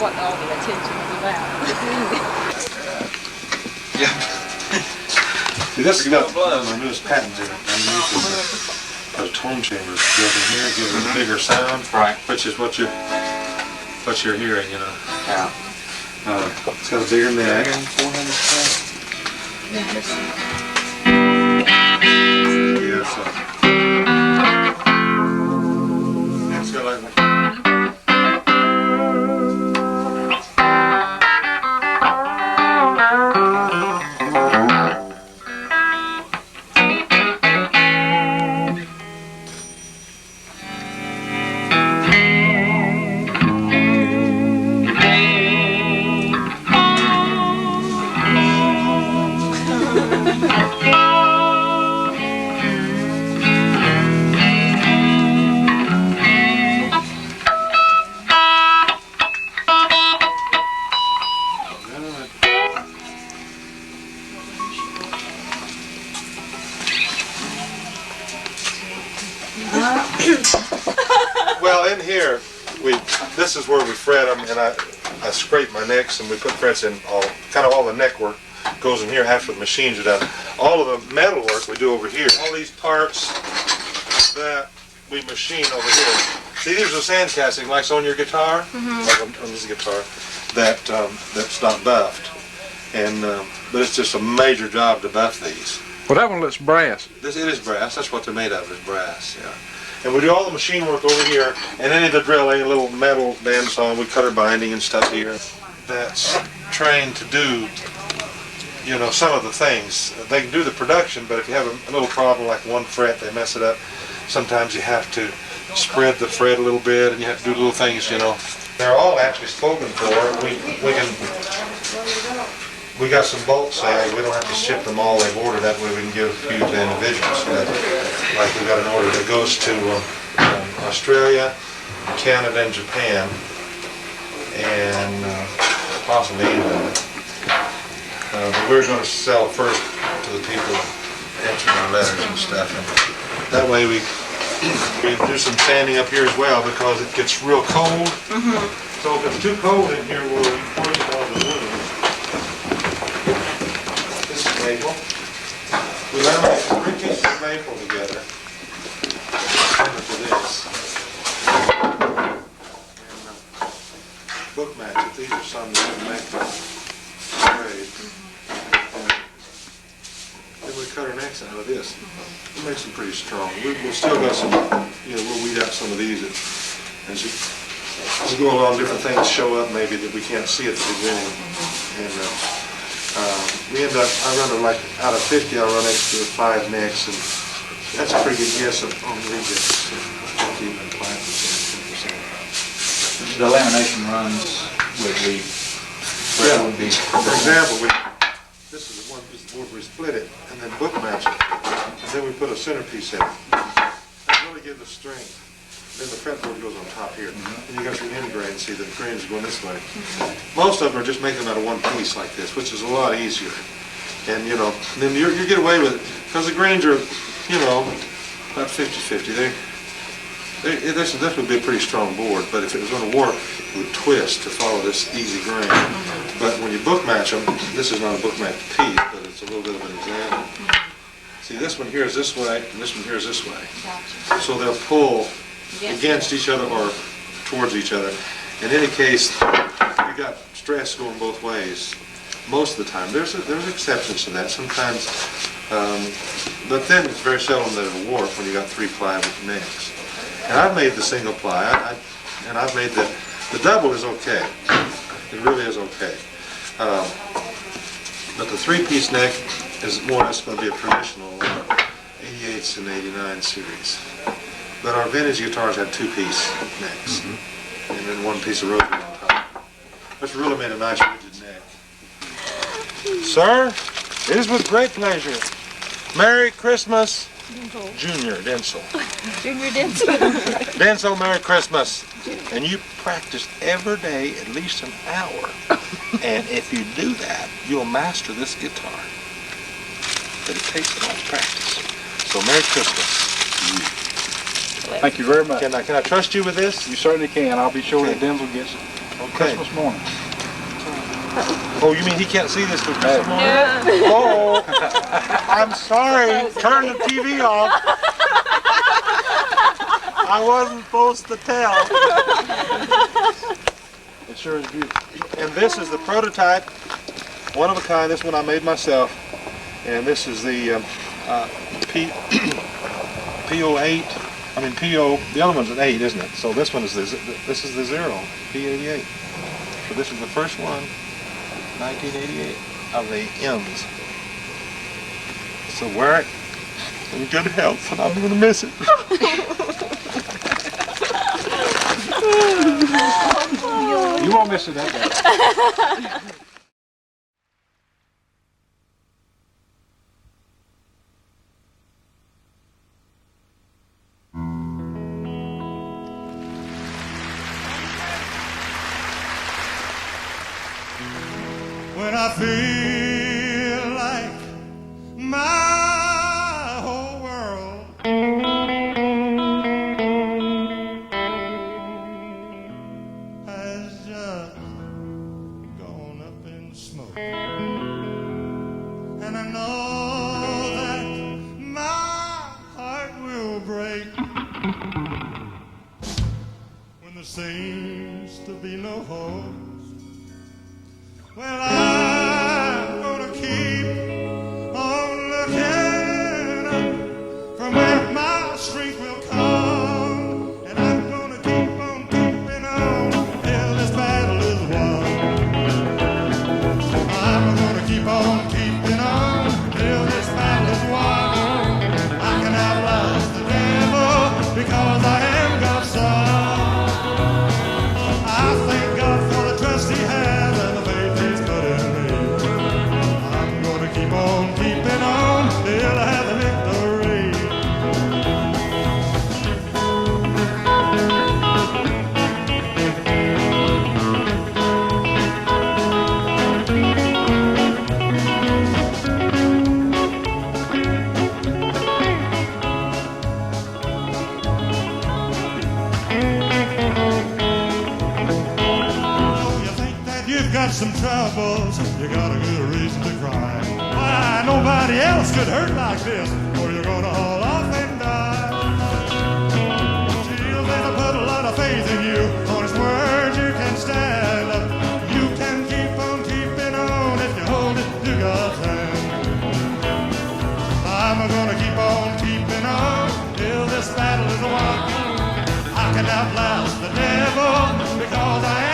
what all the attention's about. Yeah. See, this has got my newest patent in it. I'm using a tone chamber built in here, gives it a bigger sound, Right. which is what you're hearing, you know. Yeah. It's got a bigger neck. Yeah, so it's got like. Well, in here, this is where we fret them, and I scrape my necks, and we put frets in all the neck work goes in here after the machines are done. All of the metal work we do over here. All these parts that we machine over here. See, these are sand casting, like on your guitar, like on this guitar, that's not buffed, and but it's just a major job to buff these. Well, that one looks brass. It is brass. That's what they're made of, is brass. Yeah. And we do all the machine work over here, and any of the drilling, little metal bands on, we cutter binding and stuff here. That's trained to do, you know, some of the things. They can do the production, but if you have a little problem like one fret, they mess it up. Sometimes you have to spread the fret a little bit, and you have to do little things, you know. They're all actually spoken for. We got some bulk sales. We don't have to ship them all. They've ordered. That way we can give a few to individuals. Like we got an order that goes to Australia, Canada, and Japan, and possibly England. But we're going to sell first to the people answering our letters and stuff. And that way we do some sanding up here as well, because it gets real cold. So if it's too cold in here, we'll work it on the wood. This is maple. We laminate 3 pieces of maple together, similar to this. And book match it. These are some that we make grade. Then we cut our necks out of this. It makes them pretty strong. We'll still got some, you know, we'll weed out some of these as we go along, different things show up maybe that we can't see at the beginning. And we end up, I run like out of 50, I run extra 5 necks, and that's a pretty good guess on rejects. 50 and 5%, 10%. The lamination runs would be, Yeah. would be. For example, this is the one piece of board we split it and then book match it, and then we put a centerpiece in it. That really gives the strength. Then the fretboard goes on top here, and you got your end grain. See, the grains are going this way. Most of them are just making them out of one piece like this, which is a lot easier. And you know, then you get away with it because the grains are, you know, about 50-50. This would be a pretty strong board, but if it was going to work, it would twist to follow this easy grain. But when you book match them, this is not a book match piece, but it's a little bit of an example. See, this one here is this way, and this one here is this way. So they'll pull against each other or towards each other. In any case, you got stress going both ways most of the time. There's exceptions to that sometimes, but then it's very seldom that it'll warp when you got 3-ply with necks. And I've made the single ply, and I've made the double is okay. It really is okay. But the 3-piece neck is more or less going to be a traditional 88s and 89 series. But our vintage guitars had 2-piece necks, and then 1 piece of rosewood on top. Which really made a nice rigid neck. Sir, it is with great pleasure. Merry Christmas, Junior Denzil. Junior Denzil. Denzil, Merry Christmas. And you practice every day at least an hour. And if you do that, you'll master this guitar. But it takes a lot of practice. So Merry Christmas to you. Thank you very much. Can I trust you with this? You certainly can. I'll be sure Okay. that Denzil gets it. Okay. Christmas morning. Oh, you mean he can't see this till Christmas morning? Oh, I'm sorry. Turn the TV off. I wasn't supposed to tell. It sure is beautiful. And this is the prototype, one of a kind. This one I made myself. And this is the PO8. I mean PO. The other one's an 8, isn't it? So this one is the 0, P88. So this is the first one, 1988, of the M's. So wear it in good health, and I'm gonna miss it. You won't miss it that day. When I feel like my whole world has just gone up in smoke, and I know that my heart will break when there seems to be no hope. Well, I'm gonna keep on looking up from where my strength will come, and I'm gonna keep on keeping on till this battle is won. I'm gonna keep on keeping on till this battle is won. I can outlast the devil because I am God's son. I thank God for the trust He has and the faith He's put in me. I'm gonna keep on keeping on till I have the victory. Got some troubles, you got a good reason to cry. Why, nobody else could hurt like this, or you're gonna haul off and die. Jesus has put a lot of faith in you, on His word you can stand up. You can keep on keeping on if you hold it to God's hand. I'm gonna keep on keeping on till this battle is won. I can outlast the devil because I am